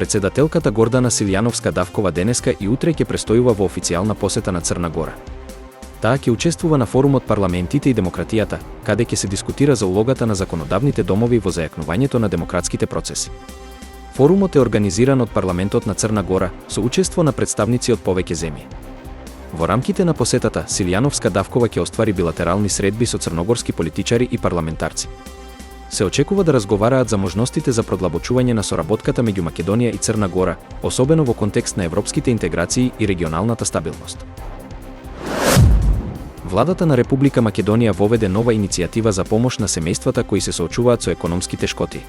Председателката Гордана Силјановска-Давкова денеска и утре ќе престојува во официјална посета на Црна Гора. Таа ќе учествува на форумот Парламентите и демократијата, каде ќе се дискутира за улогата на законодавните домови во зајакнувањето на демократските процеси. Форумот е организиран од Парламентот на Црна Гора со учество на представници од повеќе земји. Во рамките на посетата, Силјановска-Давкова ќе оствари билатерални средби со црногорски политичари и парламентарци. Се очекува да разговараат за можностите за продлабочување на соработката меѓу Македонија и Црна Гора, особено во контекст на европските интеграции и регионалната стабилност. Владата на Република Македонија воведе нова иницијатива за помош на семејствата кои се соочуваат со економски тешкоти.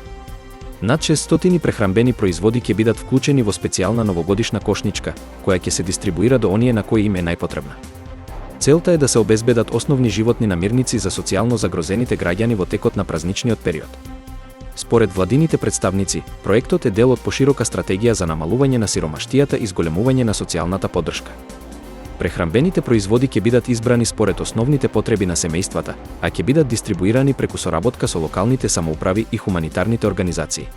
Над 600 прехранбени производи ќе бидат вклучени во специјална новогодишна кошничка, која ќе се дистрибуира до оние на кои им е најпотребна. Целта е да се обезбедат основни животни намирници за социјално загрозените граѓани во текот на празничниот период. Според владините представници, проектот е дел од поширока стратегија за намалување на сиромаштијата и зголемување на социјалната поддршка. Прехранбените производи ќе бидат избрани според основните потреби на семејствата, а ќе бидат дистрибуирани преку соработка со локалните самоуправи и хуманитарните организации.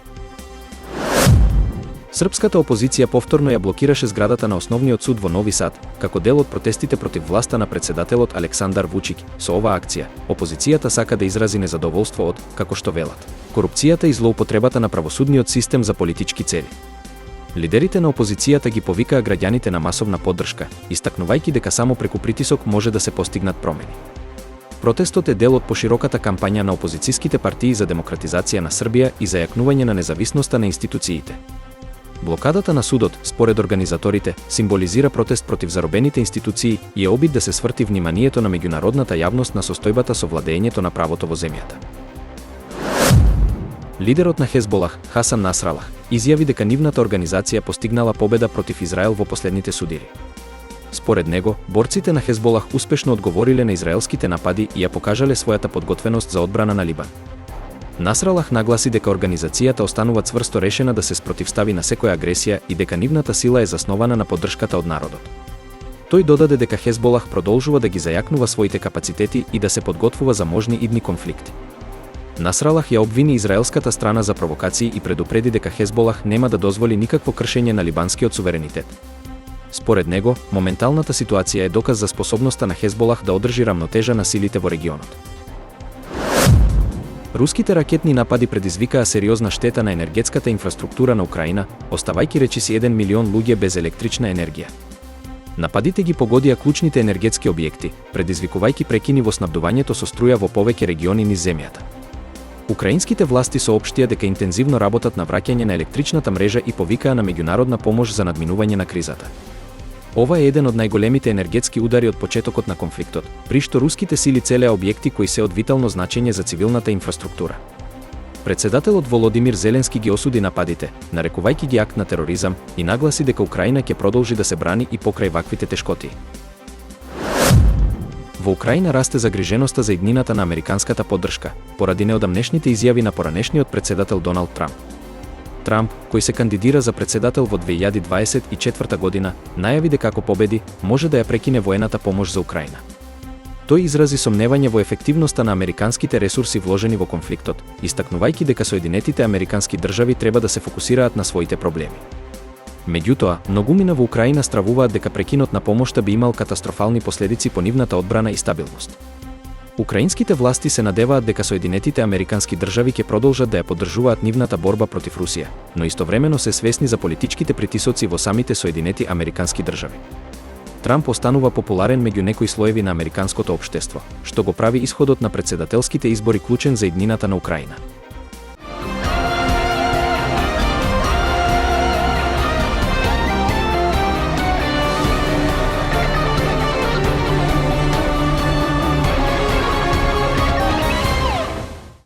Српската опозиција повторно ја блокираше зградата на Основниот суд во Нови Сад, како дел од протестите против власта на председателот Александар Вучик. Со оваа акција, опозицијата сака да изрази незадоволство од, како што велат, корупцијата и злоупотребата на правосудниот систем за политички цели. Лидерите на опозицијата ги повикаа граѓаните на масовна поддршка, истакнувајќи дека само преку притисок може да се постигнат промени. Протестот е дел од пошироката кампања на опозицијските партии за демократизација на Србија и за јакнување на независноста на институциите. Блокадата на судот, според организаторите, символизира протест против заробените институции и е обид да се сврти вниманието на меѓународната јавност на состојбата со владеењето на правото во земјата. Лидерот на Хезболах, Хасан Насралах, изјави дека нивната организација постигнала победа против Израел во последните судири. Според него, борците на Хезболах успешно одговориле на израелските напади и ја покажале својата подготвеност за одбрана на Либан. Насралах нагласи дека организацијата останува цврсто решена да се спротивстави на секоја агресија и дека нивната сила е заснована на поддршката од народот. Тој додаде дека Хезболах продолжува да ги зајакнува своите капацитети и да се подготвува за можни идни конфликти. Насралах ја обвини израелската страна за провокации и предупреди дека Хезболах нема да дозволи никакво кршење на либанскиот суверенитет. Според него, моменталната ситуација е доказ за способноста на Хезболах да одржи рамнотежа на силите во регионот. Руските ракетни напади предизвикаа сериозна штета на енергетската инфраструктура на Украина, оставајќи речиси 1 милион луѓе без електрична енергија. Нападите ги погодија клучните енергетски објекти, предизвикувајќи прекини во снабдувањето со струја во повеќе региони низ земјата. Украинските власти соопштија дека интензивно работат на враќање на електричната мрежа и повикаа на меѓународна помош за надминување на кризата. Ова е еден од најголемите енергетски удари од почетокот на конфликтот, при што руските сили целеа објекти кои се од витално значење за цивилната инфраструктура. Председателот Володимир Зеленски ги осуди нападите, нарекувајќи ги акт на тероризам, и нагласи дека Украина ќе продолжи да се брани и покрај ваквите тешкоти. Во Украина расте загриженоста за иднината на американската поддршка, поради неодамнешните изјави на поранешниот председател Доналд Трамп. Трамп, кој се кандидира за председател во 2024 година, најави дека ако победи, може да ја прекине воената помош за Украина. Тој изрази сомневање во ефективноста на американските ресурси вложени во конфликтот, истакнувајќи дека Соединетите американски држави треба да се фокусираат на своите проблеми. Меѓутоа, многумина во Украина стравуваат дека прекинот на помошта би имал катастрофални последици по нивната одбрана и стабилност. Украинските власти се надеваат дека Соединетите американски држави ќе продолжат да ја поддржуваат нивната борба против Русија, но истовремено се свесни за политичките притисоци во самите Соединети американски држави. Трамп останува популарен меѓу некои слоеви на американското општество, што го прави исходот на председателските избори клучен за иднината на Украина.